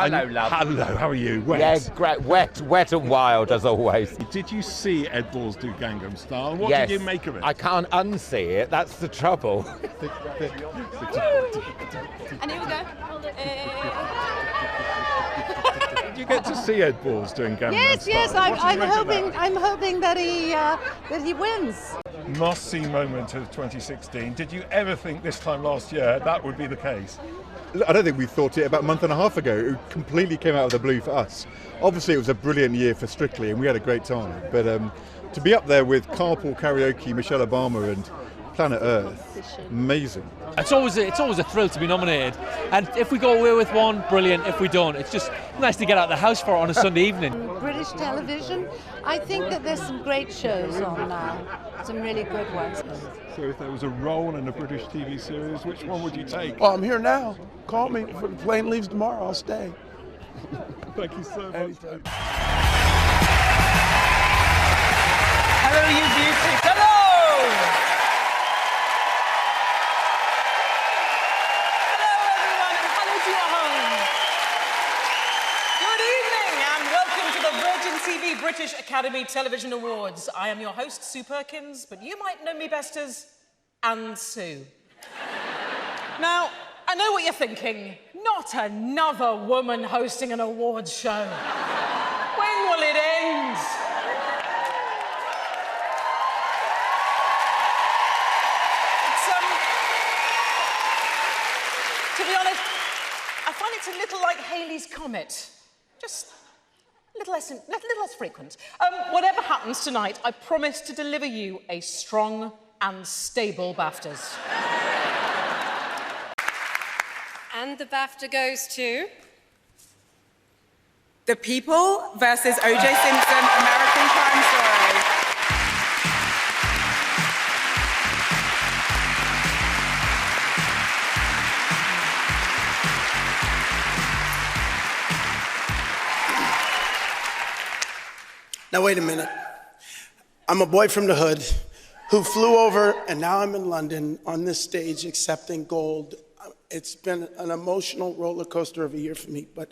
Hello, love. Hello, how are you? Wet? Yeah, great. Wet and wild, as always. Did you see Ed Balls do Gangnam Style? What Yes. did you make of it? I can't unsee it, that's the trouble. And here we go. Did you get to see Ed Balls doing Gangnam Yes, Style? yes, What did you make of that? I'm hoping that he wins. Must-see moment of 2016. Did you ever think this time last year that would be the case? I don't think we thought it about a month and a half ago. It completely came out of the blue for us. Obviously, it was a brilliant year for Strictly, and we had a great time. But to be up there with Carpool Karaoke, Michelle Obama, and Planet Earth, amazing. It's always a thrill to be nominated, and if we go away with one, brilliant. If we don't, it's just nice to get out of the house for it on a Sunday evening. British television, I think that there's some great shows on now, some really good ones. So if there was a role in a British TV series, which one would you take? Well, I'm here now. Call me. If the plane leaves tomorrow, I'll stay. Thank you so much. Hello, you beauties. Hello! Hello, everyone, and hello to your home. Good evening, and welcome to the Virgin TV British Academy Television Awards. I am your host, Sue Perkins, but you might know me best as Anne Sue. Now, I know what you're thinking. Not another woman hosting an awards show. When will it end? To be honest, I find it's a little like Halley's Comet. Just a little less frequent. Whatever happens tonight, I promise to deliver you a strong and stable BAFTAs. And the BAFTA goes to... The People versus O.J. Simpson, American Crime Story. Now, wait a minute. I'm a boy from the hood who flew over, and now I'm in London on this stage accepting gold. It's been an emotional roller coaster of a year for me, but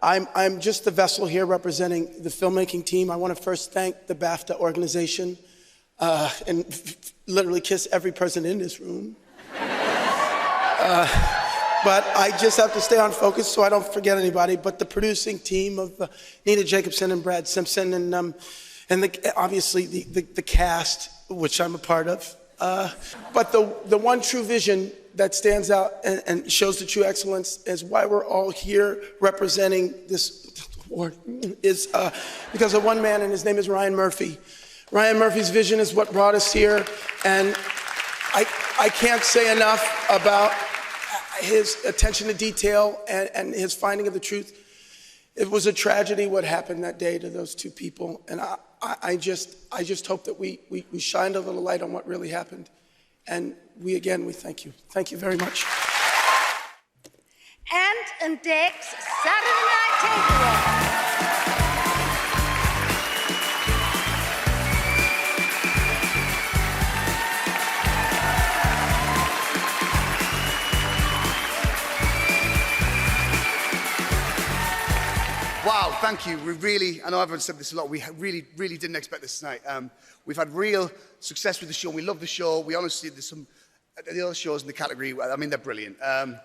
I'm just the vessel here representing the filmmaking team. I want to first thank the BAFTA organization and literally kiss every person in this room. But I just have to stay on focus so I don't forget anybody. But the producing team of Nina Jacobson and Brad Simpson and obviously the cast, which I'm a part of. But the one true vision that stands out and shows the true excellence is why we're all here representing this award is because of one man, and his name is Ryan Murphy. Ryan Murphy's vision is what brought us here, and I can't say enough about his attention to detail and his finding of the truth. It was a tragedy what happened that day to those two people, and I just hope that we shined a little light on what really happened. And we thank you. Thank you very much. And Dex, Saturday Night Takeaway. Wow, thank you. We really, I know everyone said this a lot, we really didn't expect this tonight. We've had real success with the show. We love the show. We honestly, there's some, the other shows in the category, I mean, they're brilliant.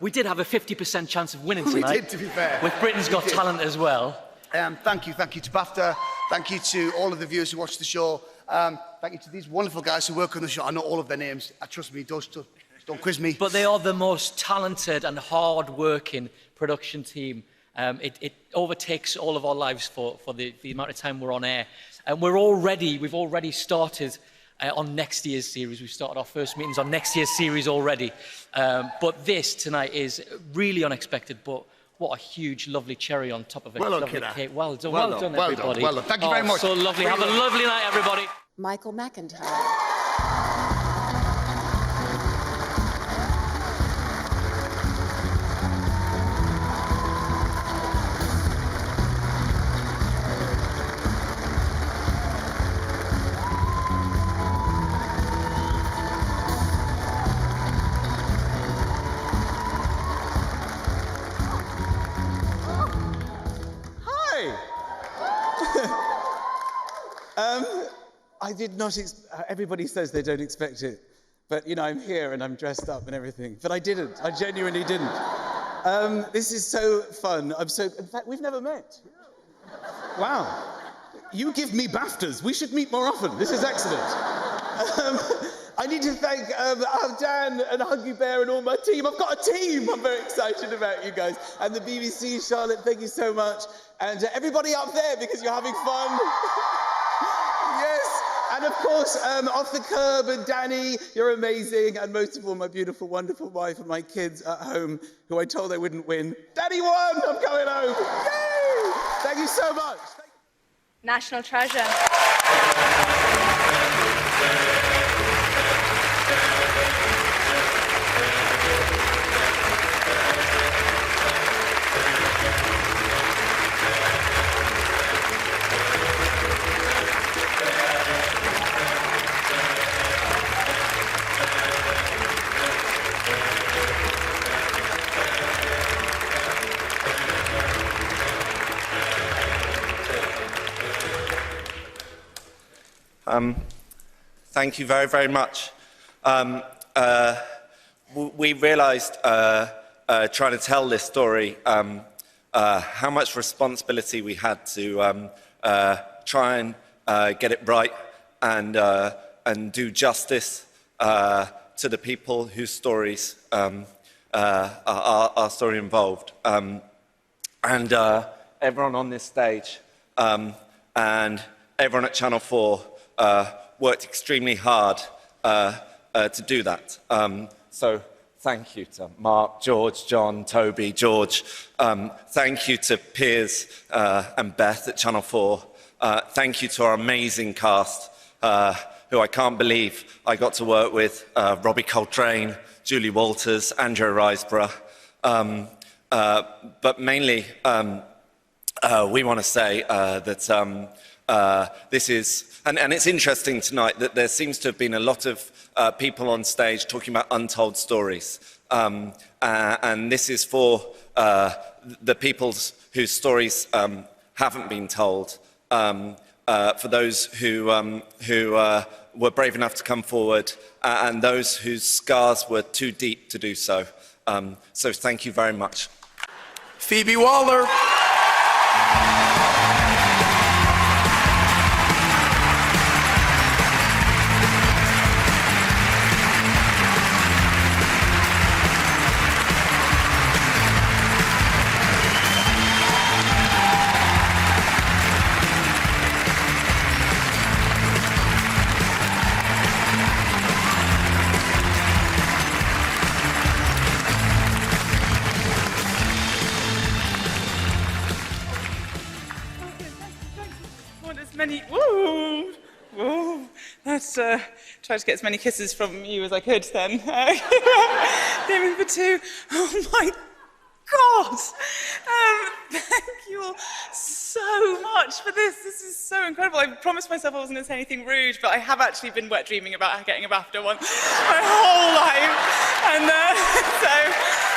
We did have a 50% chance of winning tonight. We did, to be fair. With Britain's Got Talent as well. Thank you to BAFTA. Thank you to all of the viewers who watch the show. Thank you to these wonderful guys who work on the show. I know all of their names. Trust me, don't quiz me. But they are the most talented and hard-working production team. It overtakes all of our lives for the amount of time we're on air. And we've already started on next year's series. We've started our first meetings on next year's series already. But this tonight is really unexpected, but what a huge, lovely cherry on top of it. Well done, cake. Well done, well everybody. Well done. Thank you very much. So lovely. Have a lovely night, everybody. Michael McIntyre. I did not. Everybody says they don't expect it, but you know, I'm here and I'm dressed up and everything. But I didn't. I genuinely didn't. This is so fun. In fact, we've never met. Wow. You give me BAFTAs. We should meet more often. This is excellent. I need to thank Dan and Huggy Bear and all my team. I've got a team. I'm very excited about you guys. And the BBC, Charlotte, thank you so much. And everybody up there, because you're having fun. Yes. And of course, Off the Curb and Danny, you're amazing. And most of all, my beautiful, wonderful wife and my kids at home, who I told I wouldn't win. Daddy won! I'm coming home. Yay! Thank you so much. National treasure. Thank you very, very much. We realised, trying to tell this story, how much responsibility we had to try and get it right and do justice to the people whose stories our story involved. And everyone on this stage and everyone at Channel 4 worked extremely hard to do that. So thank you to Mark, George, John, Toby, George. Thank you to Piers and Beth at Channel 4. Thank you to our amazing cast, who I can't believe I got to work with. Robbie Coltrane, Julie Walters, Andrea Riseborough. But mainly, we want to say that this is, and it's interesting tonight that there seems to have been a lot of people on stage talking about untold stories. And this is for the people whose stories haven't been told, for those who were brave enough to come forward, and those whose scars were too deep to do so. So thank you very much. Phoebe Waller. Tried to get as many kisses from you as I could then. Came in for 2. Oh my God! Thank you all so much for this. This is so incredible. I promised myself I wasn't going to say anything rude, but I have actually been wet dreaming about getting a BAFTA once my whole life. And so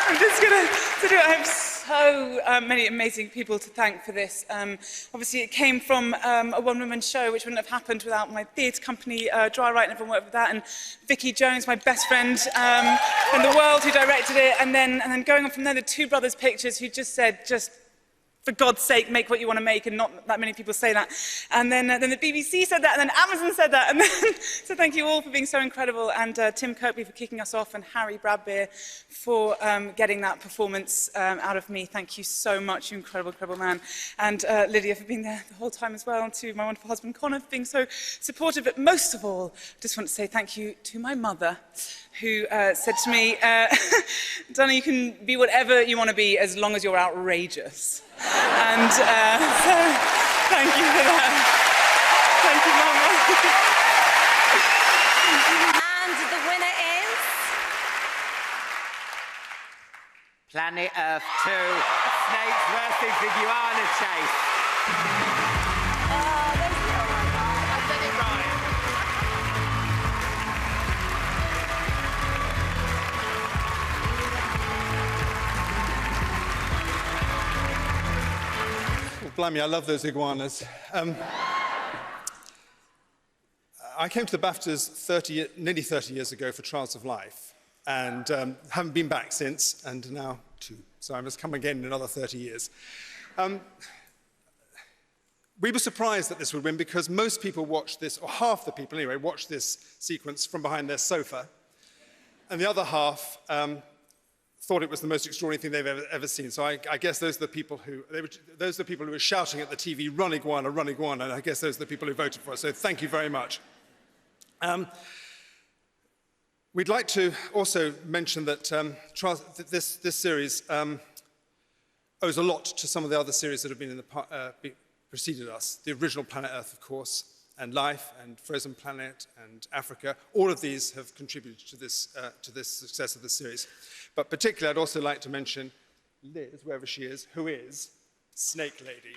I'm just going to do it. I have so many amazing people to thank for this. Obviously, it came from a one-woman show, which wouldn't have happened without my theatre company, Dry Right, and everyone worked with that, and Vicky Jones, my best friend in the world, who directed it, and then going on from there, the Two Brothers Pictures, who just said, for God's sake, make what you want to make, and not that many people say that. And then the BBC said that, and then Amazon said that, and then, so thank you all for being so incredible, and Tim Kirkby for kicking us off, and Harry Bradbeer for getting that performance out of me. Thank you so much, you incredible, incredible man. And Lydia for being there the whole time as well, and to my wonderful husband Connor for being so supportive. But most of all, just want to say thank you to my mother, who said to me, Donna, you can be whatever you want to be as long as you're outrageous. And so, thank you for that. Thank you, Mama. And the winner is... Planet Earth 2, Snakes versus the Iguana Chase. Blimey, I love those iguanas. I came to the BAFTAs nearly 30 years ago for Trials of Life, and haven't been back since, and now 2. So I must come again in another 30 years. We were surprised that this would win because most people watch this, or half the people anyway, watch this sequence from behind their sofa, and the other half thought it was the most extraordinary thing they've ever seen. So I guess those are the people who were shouting at the TV, "Run iguana, run iguana," and I guess those are the people who voted for us. So thank you very much. We'd like to also mention that this series owes a lot to some of the other series that have been preceded us. The original Planet Earth, of course, and Life, and Frozen Planet, and Africa. All of these have contributed to this success of the series. But particularly, I'd also like to mention Liz, wherever she is, who is Snake Lady.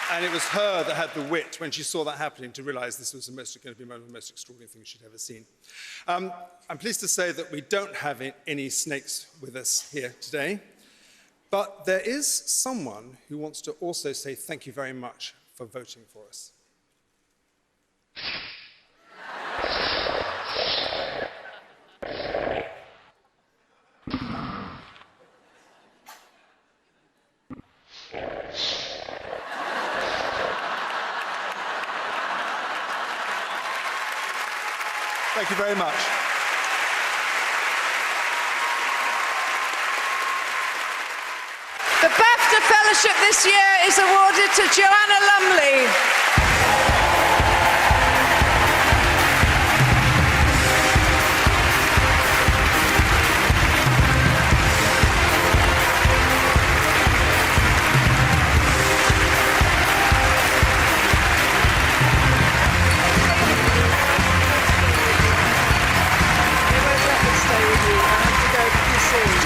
And it was her that had the wit when she saw that happening to realize this was going to be one of the most extraordinary things she'd ever seen. I'm pleased to say that we don't have any snakes with us here today, but there is someone who wants to also say thank you very much for voting for us. Thank you very much. The BAFTA Fellowship this year is awarded to Joanna Lumley.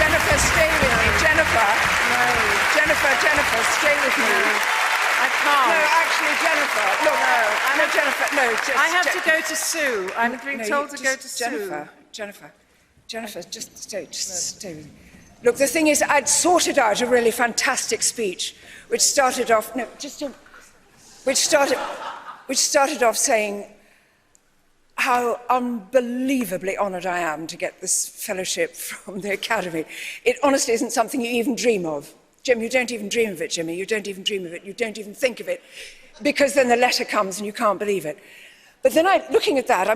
Jennifer, stay with me. Jennifer. No. Jennifer, stay with me. I can't. No, actually, Jennifer. Look, no, Jennifer, no. Just, I have to go to Sue. I'm being told to go to Jennifer, Sue. Jennifer, just stay with me. Look, the thing is, I'd sorted out a really fantastic speech, which started off, which started off saying how unbelievably honoured I am to get this fellowship from the Academy. It honestly isn't something you even dream of. Jim, you don't even dream of it, Jimmy. You don't even dream of it. You don't even think of it, because then the letter comes and you can't believe it. But then looking at that,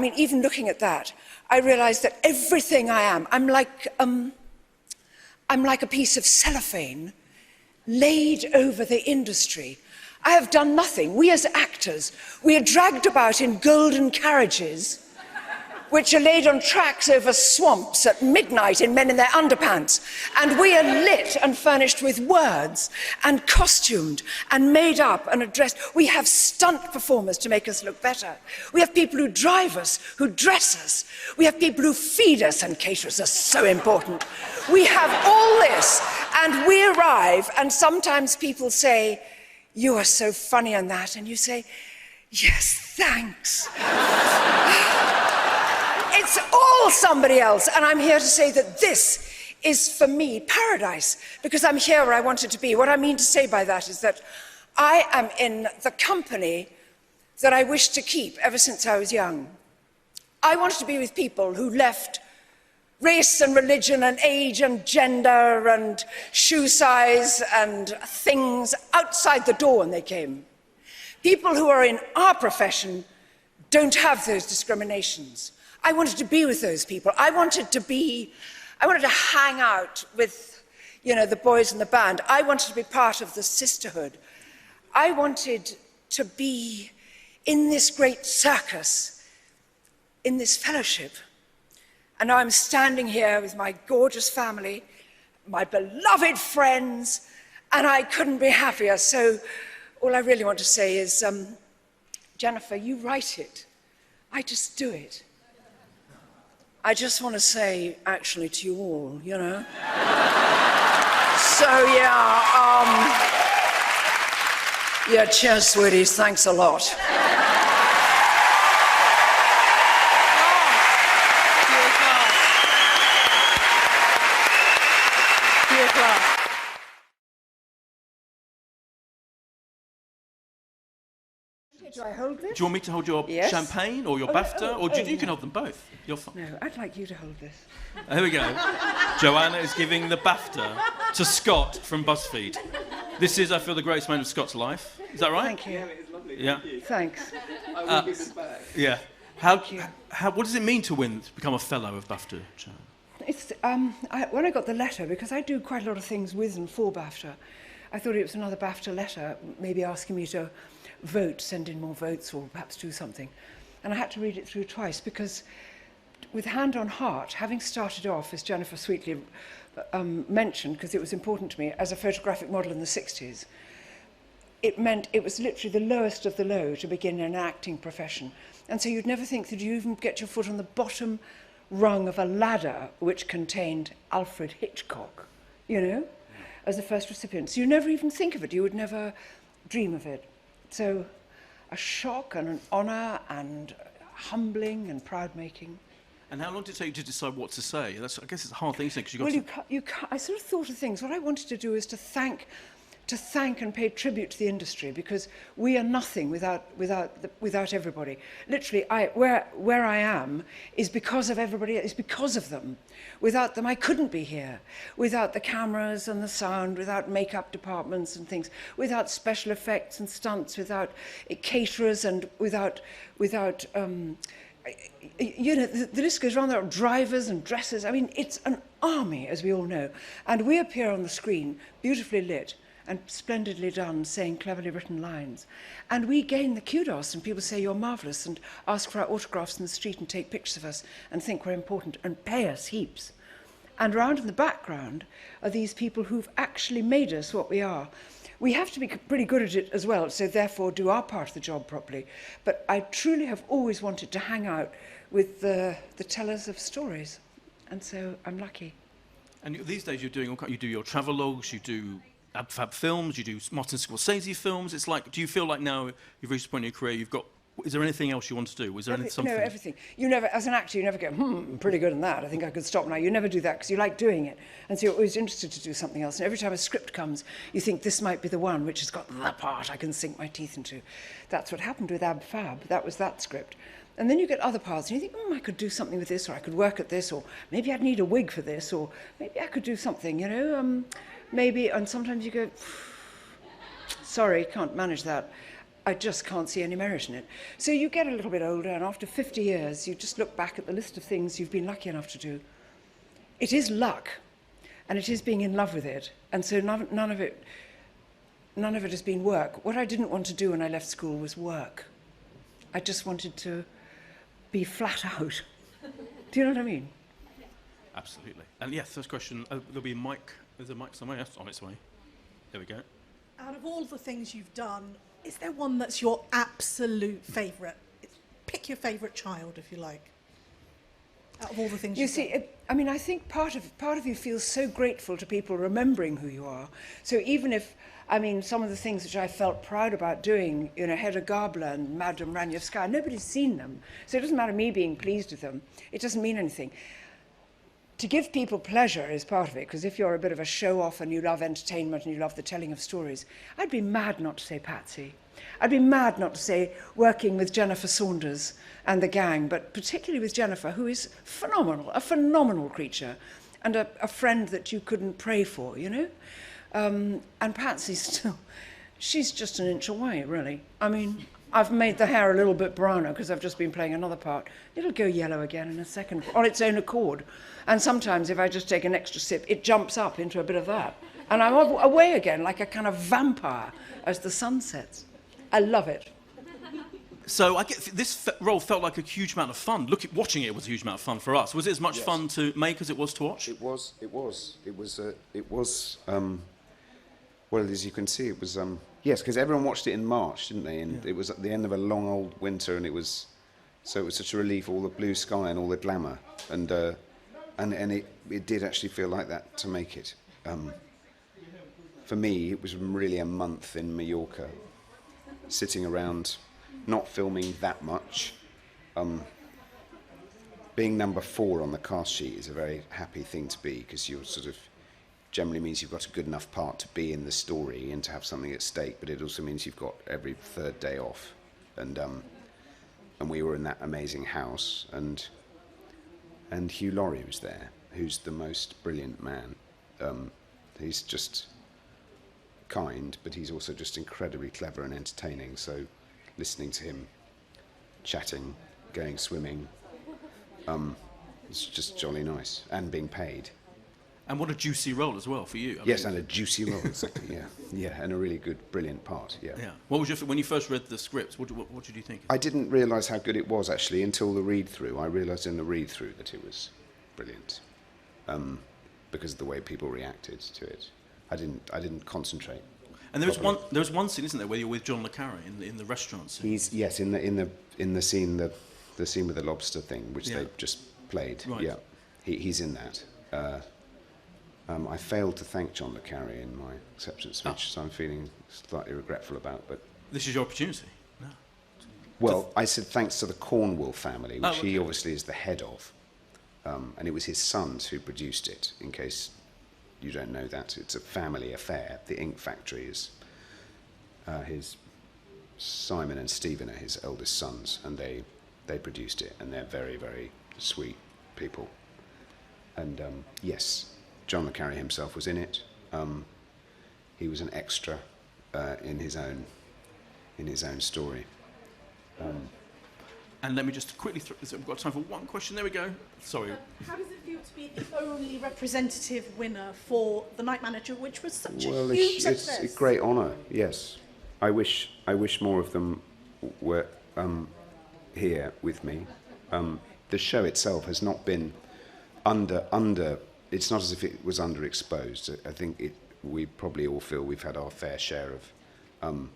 I realised that everything I am, I'm like a piece of cellophane laid over the industry. I have done nothing. We as actors, we are dragged about in golden carriages, which are laid on tracks over swamps at midnight in men in their underpants. And we are lit and furnished with words and costumed and made up and addressed. We have stunt performers to make us look better. We have people who drive us, who dress us. We have people who feed us, and caterers are so important. We have all this, and we arrive, and sometimes people say, "You are so funny on that," and you say, "Yes, thanks." It's all somebody else, and I'm here to say that this is, for me, paradise, because I'm here where I wanted to be. What I mean to say by that is that I am in the company that I wish to keep ever since I was young. I wanted to be with people who left race and religion and age and gender and shoe size and things outside the door when they came. People who are in our profession don't have those discriminations. I wanted to be with those people. I wanted to hang out with, the boys in the band. I wanted to be part of the sisterhood. I wanted to be in this great circus, in this fellowship. And now I'm standing here with my gorgeous family, my beloved friends, and I couldn't be happier. So all I really want to say is, Jennifer, you write it. I just do it. I just want to say, actually, to you all, So, cheers, sweeties. Thanks a lot. A class. Do I hold this? Do you want me to hold your Yes. champagne or your Oh, no, BAFTA? or you can hold them both. You're fine. No, I'd like you to hold this. Here we go. Joanna is giving the BAFTA to Scott from BuzzFeed. This is, I feel, the greatest moment of Scott's life. Is that right? Thank you. Yeah. Thanks. Yeah. What does it mean to win, to become a fellow of BAFTA, Joan? It's, when I got the letter, because I do quite a lot of things with and for BAFTA, I thought it was another BAFTA letter, maybe asking me to vote, send in more votes, or perhaps do something. And I had to read it through twice, because with hand on heart, having started off, as Jennifer sweetly mentioned, because it was important to me, as a photographic model in the 60s, it meant it was literally the lowest of the low to begin an acting profession. And so you'd never think that you even get your foot on the bottom rung of a ladder which contained Alfred Hitchcock, you know, as the first recipient. So you never even think of it. You would never dream of it. So a shock and an honour and humbling and proud-making. And how long did it take you to decide what to say? I guess it's a hard thing to say, because I sort of thought of things. What I wanted to do is to thank and pay tribute to the industry, because we are nothing without everybody. Literally, where I am is because of everybody. It's because of them. Without them, I couldn't be here. Without the cameras and the sound, without makeup departments and things, without special effects and stunts, without caterers, and without you know, the list goes on. There are drivers and dressers. I mean, it's an army, as we all know. And we appear on the screen, beautifully lit and splendidly done, saying cleverly written lines. And we gain the kudos, and people say you're marvellous, and ask for our autographs in the street and take pictures of us and think we're important and pay us heaps. And around in the background are these people who've actually made us what we are. We have to be pretty good at it as well, so therefore do our part of the job properly. But I truly have always wanted to hang out with the tellers of stories, and so I'm lucky. And these days you do your travelogues, you do ab-fab films, you do Martin Scorsese films. It's like, do you feel like now you've reached a point in your career, is there anything else you want to do? Was there something? No, everything. You never, as an actor, you never go, I'm pretty good in that. I think I could stop now. You never do that, because you like doing it. And so you're always interested to do something else. And every time a script comes, you think this might be the one which has got the part I can sink my teeth into. That's what happened with Ab Fab. That was that script. And then you get other parts, and you think, I could do something with this, or I could work at this, or maybe I'd need a wig for this, or maybe I could do something, you know. Maybe, and sometimes you go, sorry, can't manage that. I just can't see any merit in it. So you get a little bit older, and after 50 years, you just look back at the list of things you've been lucky enough to do. It is luck, and it is being in love with it, and so none of it has been work. What I didn't want to do when I left school was work. I just wanted to be flat out. Do you know what I mean? Absolutely. And yeah, first question, there'll be a mic. There's a mic somewhere on its way. There we go. Out of all the things you've done, is there one that's your absolute favourite? Pick your favourite child, if you like. Out of all the things you've done. I mean, I think part of you feels so grateful to people remembering who you are. So even if, I mean, some of the things which I felt proud about doing, you know, Hedda Gabler and Madame Ranievskaya, nobody's seen them. So it doesn't matter me being pleased with them. It doesn't mean anything. To give people pleasure is part of it, because if you're a bit of a show-off and you love entertainment and you love the telling of stories, I'd be mad not to say Patsy. I'd be mad not to say working with Jennifer Saunders and the gang, but particularly with Jennifer, who is phenomenal, a phenomenal creature, and a friend that you couldn't pray for, you know? And Patsy still, she's just an inch away, really. I mean, I've made the hair a little bit browner because I've just been playing another part. It'll go yellow again in a second, on its own accord. And sometimes if I just take an extra sip, it jumps up into a bit of that. And I'm away again, like a kind of vampire as the sun sets. I love it. So I get this role felt like a huge amount of fun. Watching it was a huge amount of fun for us. Was it as much fun to make as it was to watch? It was. Well, as you can see, it was. Yes, because everyone watched it in March, didn't they? And it was at the end of a long old winter, and it was such a relief, all the blue sky and all the glamour, and it did actually feel like that to make it. For me, it was really a month in Mallorca, sitting around, not filming that much. Being number 4 on the cast sheet is a very happy thing to be, because you're sort of generally means you've got a good enough part to be in the story and to have something at stake, but it also means you've got every third day off. And we were in that amazing house, and Hugh Laurie was there, who's the most brilliant man. He's just kind, but he's also just incredibly clever and entertaining. So listening to him chatting, going swimming, it's just jolly nice, and being paid. And what a juicy role as well for you. Yes, and a juicy role, exactly. Yeah, and a really good, brilliant part. Yeah. What was when you first read the script? What did you think? I didn't realise how good it was actually until the read-through. I realised in the read-through that it was brilliant, because of the way people reacted to it. I didn't concentrate. And there was one scene, isn't there, where you're with John le Carré in the restaurant scene? He's in the scene with the lobster thing, which they just played. Right. Yeah, he's in that. I failed to thank John le Carré in my acceptance speech, so I'm feeling slightly regretful about. But this is your opportunity. No. Well, I said thanks to the Cornwall family, which he obviously is the head of, and it was his sons who produced it. In case you don't know that, it's a family affair. The ink factory is his Simon and Stephen are his eldest sons, and they produced it, and they're very, very sweet people. And yes, John le Carré himself was in it. He was an extra in his own story. And let me just quickly we've got time for one question. There we go. Sorry. How does it feel to be the only representative winner for The Night Manager, which was such a huge success? It's a great honour. Yes, I wish more of them were here with me. The show itself has not been under. It's not as if it was underexposed. I think we probably all feel we've had our fair share of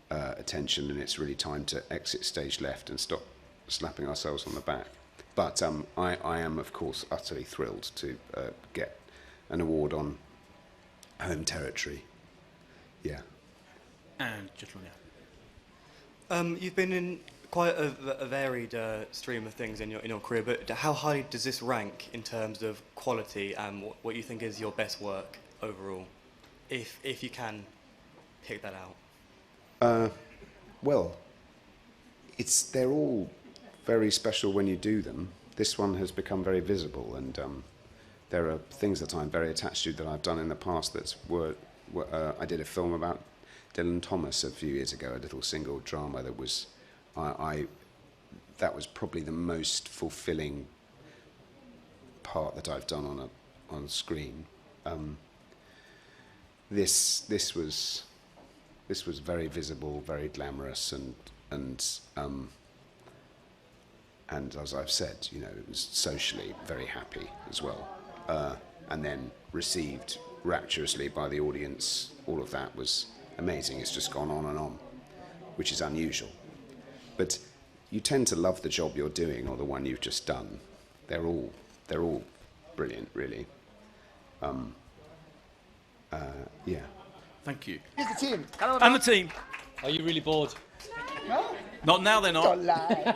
attention, and it's really time to exit stage left and stop slapping ourselves on the back. But I am, of course, utterly thrilled to get an award on home territory. Yeah. And gentlemen, you've been in quite a varied stream of things in your career, but how high does this rank in terms of quality and what you think is your best work overall, if you can pick that out? Well, they're all very special when you do them. This one has become very visible, and there are things that I'm very attached to that I've done in the past that I did a film about Dylan Thomas a few years ago, a little single drama that was that was probably the most fulfilling part that I've done on screen. This was very visible, very glamorous, and as I've said, you know, it was socially very happy as well, and then received rapturously by the audience. All of that was amazing. It's just gone on and on, which is unusual. But you tend to love the job you're doing or the one you've just done. They're all brilliant, really. Yeah. Thank you. Here's the team. And the team. Are you really bored? No. Not now, they're not. Don't lie.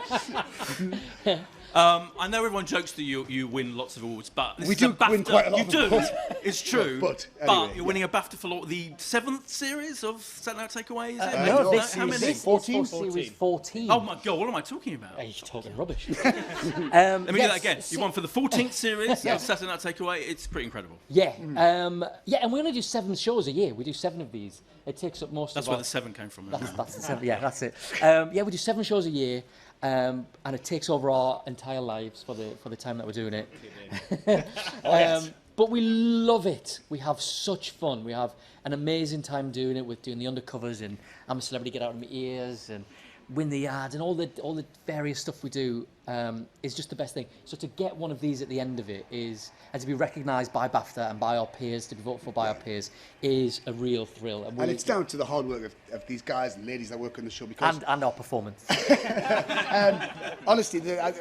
I know everyone jokes that you win lots of awards, but this We is a do BAFTA. win quite a lot You of do. awards. It's true. But anyway, you're winning a BAFTA for the 7th series of Saturday Night Takeaway, is it? No, How many? This 14. Series 14. Oh my God, what am I talking about? You're talking rubbish. Let me do that again. You won for the 14th series of Saturday Night Takeaway. It's pretty incredible. Yeah, and we only do 7 shows a year. We do 7 of these. It takes up most That's of where the 7 came from. That's the 7. Yeah, that's it. Yeah, we do 7 shows a year, and it takes over our entire lives for the time that we're doing it. Yes. But we love it. We have such fun. We have an amazing time doing it, with doing the undercovers and I'm a Celebrity, Get Out of My Ears and Win the Yards and all the various stuff we do is just the best thing. So to get one of these at the end of it is, and to be recognised by BAFTA and by our peers, to be voted for by our peers, is a real thrill. And it's down to the hard work of these guys and ladies that work on the show. Because and our performance. Honestly, I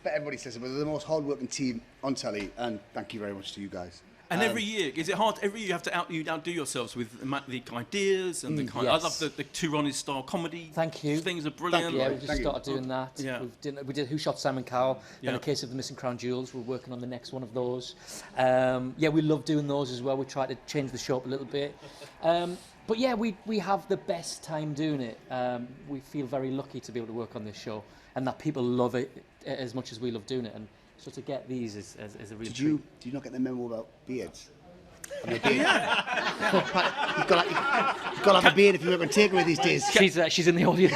bet everybody says it, but they're the most hard-working team on telly, and thank you very much to you guys. And every year, is it hard? Every year you have to outdo yourselves with the ideas and the kind. Yes. I love the two Ronnies style comedy. Thank you. Things are brilliant. Yeah, we just started doing that. Yeah. We did Who Shot Simon Cowell, Yeah. and A Case of the Missing Crown Jewels. We're working on the next one of those. Yeah, we love doing those as well. We try to change the show up a little bit. But yeah, we have the best time doing it. We feel very lucky to be able to work on this show, and that people love it as much as we love doing it. And so to get these is a real treat. Do you not get the memo about beards? You've got to have a beard if you're ever going to take away these days. She's in the audience.